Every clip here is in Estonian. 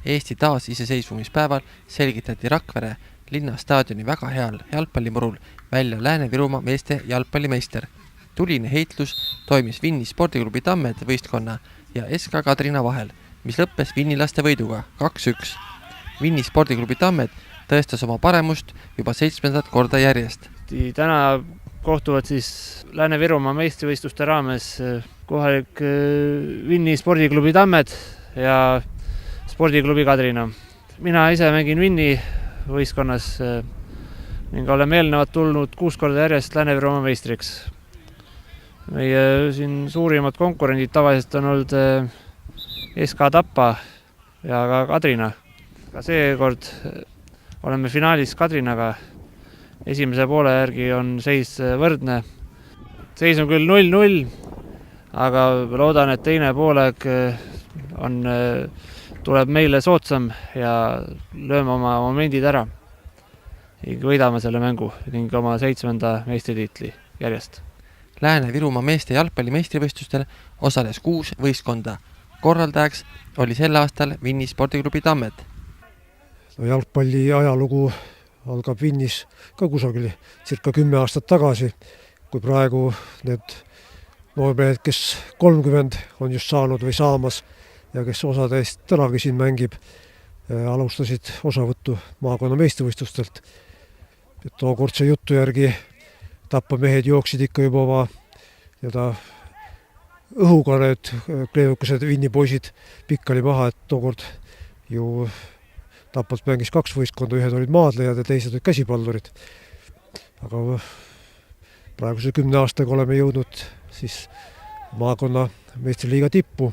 Eesti taasiseseisvumispäeval selgitati Rakvere linnastaadioni väga heal jalgpallimurul välja Lääne-Virumaa meeste jalgpallimeister. Tuline heitlus toimis Vinni spordiklubi Tammed võistkonna ja SK Kadrina vahel, mis lõppes vinnilaste võiduga 2-1. Vinni spordiklubi Tammed tõestas oma paremust juba 7. korda järjest. Täna kohtuvad siis Lääne-Virumaa meistrivõistluste raames kohalik Vinni spordiklubi Tammed ja spordiklubi Kadrina. Mina ise mängin Vinni võistkonnas ning oleme eelnevalt tulnud 6 korda järjest Lääne-Virumaa meistriks. Meie siin suurimad konkurendid tavaliselt on olnud SK Tapa ja ka Kadrina. Ka seekord oleme finaalis Kadrinaga. Esimese poole järgi on seis võrdne. Seis on küll 0-0, aga loodan, et teine poolek tuleb meile soodsam ja lööme oma momendid ära. Võidame selle mängu ning oma 7. meistritiitli järjest. Lääne-Virumaa meeste jalgpallimeistrivõistlustel osales 6 võistkonda. Korraldajaks oli sel aastal Vinni spordiklubi Tammed. Jalgpalli ajalugu algab Vinnis ka kusagil circa 10 aastat tagasi, kui praegu need noormehed, kes 30 on just saanud või saamas ja kes osadest tänagi siin mängib, alustasid osavõttu maakonna meistrivõistlustelt. Tookordse juttu järgi Tapa mehed jooksid ikka juba oma õhuga need kleevukesed Vinni poisid pikkali maha, et tookord ju Tapalt mängis 2 võistkonda, ühed olid maadlejad ja teised olid käsipallurid. Aga praeguse 10 aastaga oleme jõudnud siis maakonna meistriliiga tippu.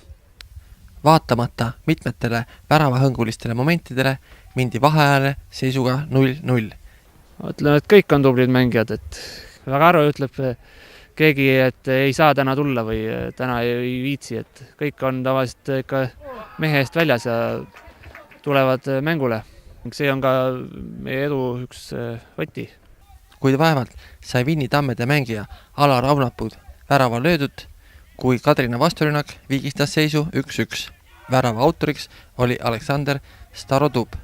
Vaatamata mitmetele väravahõngulistele momentidele mindi vaheajale seisuga 0-0. Ütlen, et kõik on tublid mängijad, et väga aru ütleb keegi, et ei saa täna tulla või täna ei viitsi, et kõik on tavaliselt ikka mehe eest väljas ja tulevad mängule. See on ka meie edu üks võti. Kuid vaevalt sai Vinni Tammede mängija Alar Aunapud värava löödud, kui Kadrina vasturünnak viigistas seisu 1-1. Värava autoriks oli Aleksander Starodub.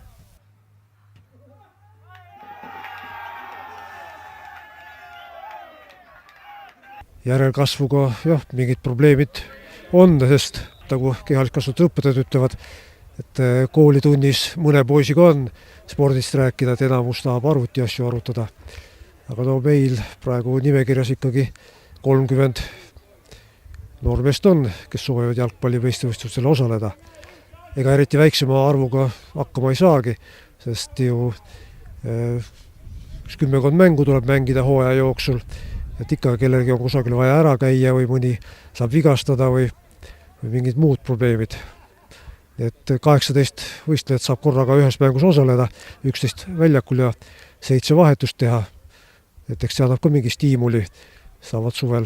Järelkasvuga mingid probleemid on, sest nagu kehaliskasvatuse õpetajad ütlevad, et koolitunnis mõne poisiga on spordist rääkida, et enamus tahab arvuti asju arutada. Aga meil praegu nimekirjas ikkagi 30 noormeest on, kes soovivad jalgpallimeistrivõistlustel osaleda. Ega eriti väiksema arvuga hakkama ei saagi, sest ju 10 mängu tuleb mängida hooaja jooksul, et ikka kellelgi on kusagil vaja ära käia või mõni saab vigastada või mingid muud probleemid. Et 18 võistlejat saab korraga ühes mängus osaleda, 11 väljakul ja 7 vahetust teha. Et eks see annab ka mingi stiimuli, saavad suvel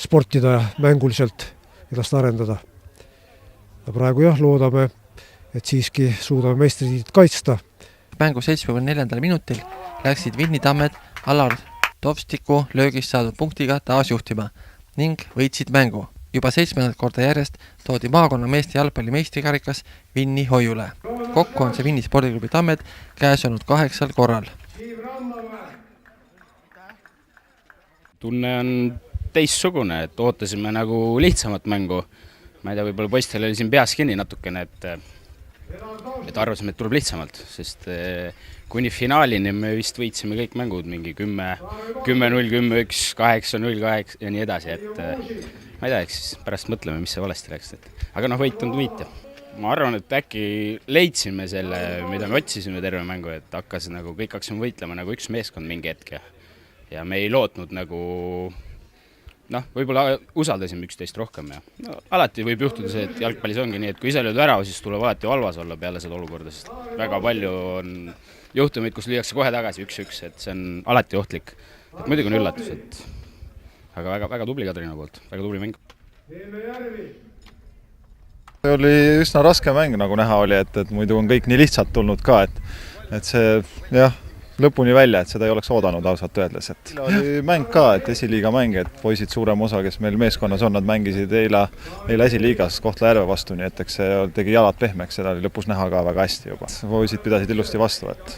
sportida ja mänguliselt edast arendada. Ja praegu loodame, et siiski suudame meistritiitlit kaitsta. Mängu 74. minutil läksid Vinni Tammed Alar Tovstiku löögist saadud punktiga taas juhtima ning võitsid mängu. Juba 7. korda järjest toodi maakonna meeste jalgpalli meistrikarikas Vinni hoiule. Kokku on see Vinni spordiklubi Tammed käes olnud 8 korral. Tunne on teistsugune, et ootasime nagu lihtsamat mängu. Ma ei tea, võib-olla poistel oli siin peas kinni natukene, et arvasime, et tuleb lihtsamalt, sest kuni finaalini me vist võitsime kõik mängud mingi 10-0, 10-1, 8-0, 8 ja nii edasi, et ma ei tea, eks siis pärast mõtleme, mis see valesti läks. Aga võit on võit. Ma arvan, et äkki leidsime selle, mida me otsisime terve mängu, et kõik hakkasime võitlema nagu üks meeskond mingi hetk ja me ei lootnud nagu võib-olla usaldasime üksteist rohkem ja alati võib juhtuda see, et jalgpallis ongi nii, et kui ise lööd värava, siis tuleb alati valvas olla peale seda olukorda, sest väga palju on juhtumeid, kus lüüakse kohe tagasi 1-1, et see on alati ohtlik. Et muidugi on üllatus, aga väga tubli Kadrina poolt, väga tubli mäng. See oli üsna raske mäng, nagu näha oli, et muidu on kõik nii lihtsalt tulnud ka, et see lõpuni välja, et seda ei oleks oodanud ausalt öeldes, et oli mäng ka, et esiliiga mäng, et poisid suurem osa, kes meil meeskonnas on, nad mängisid eile esiliigas Kohtla-Järve vastu, nii et eks see tegi jalad pehmeks, seda oli lõpus näha ka väga hästi juba. Poisid pidasid ilusti vastu, et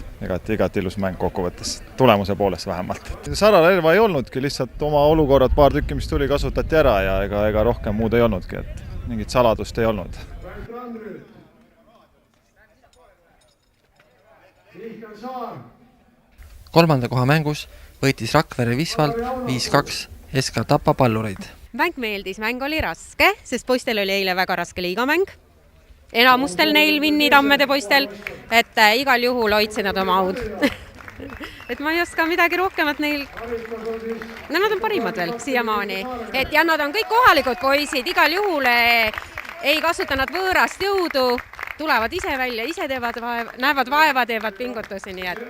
igati ilus mäng kokkuvõttes, tulemuse poolest vähemalt. Sararelva ei olnudki, lihtsalt oma olukorrad paar tükki, mis tuli, kasutati ära ja ega rohkem muud ei olnudki, et mingit saladust ei olnud. Kolmanda koha mängus võitis Rakvere Visvald 5-2 SK Tapa Pallureid. Mäng meeldis, mäng oli raske, sest poistel oli eile väga raske liigamäng. Enamustel neil Vinni Tammede poistel, et igal juhul hoidsid nad oma aud. Et ma ei oska midagi rohkemat neil. No nad on parimad veel siiamaani. Ja nad on kõik kohalikud poisid, igal juhul ei kasuta nad võõrast jõudu. Tulevad ise välja, ise näevad vaeva, teevad pingutusi, nii et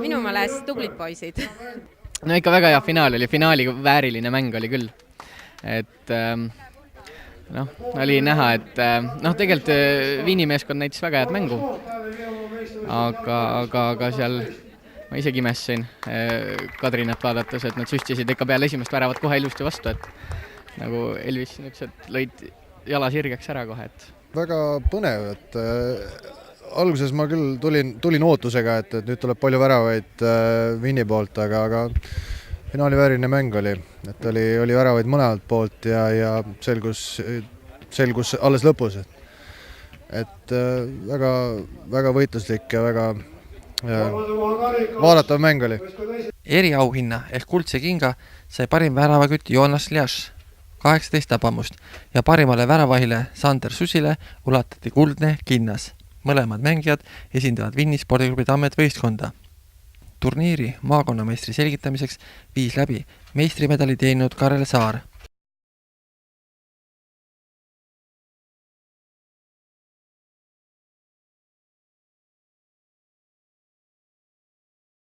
minu meelest tublid poisid. No ikka väga hea finaal oli, finaali vääriline mäng oli küll. Et oli näha, et tegelikult Viini meeskond näitas väga head mängu. Aga seal ma isegi imestasin Kadrinat vaadates, et nad süstisid ikka peale esimest väravat kohe ilusti vastu, et nagu Elvis niisugused lõid jala sirgeks ära kohe, et väga põnev, et alguses ma küll tulin ootusega, et nüüd tuleb palju väravaid Vinni poolt, aga finaali vääriline mäng oli, et oli väravaid mõlemalt poolt ja selgus alles lõpus, et väga võitluslik ja väga vaadatav mäng oli. Eriauhinna ehk kuldse kinga sai parim väravakütt Joonas Ljaš 18 tabamust ja parimale väravahile Sander Susile ulatati kuldne kinnas. Mõlemad mängijad esindavad Vinni spordiklubi Tammed võistkonda. Turniiri maakonnameistri selgitamiseks viis läbi meistrimedali teeninud Karel Saar.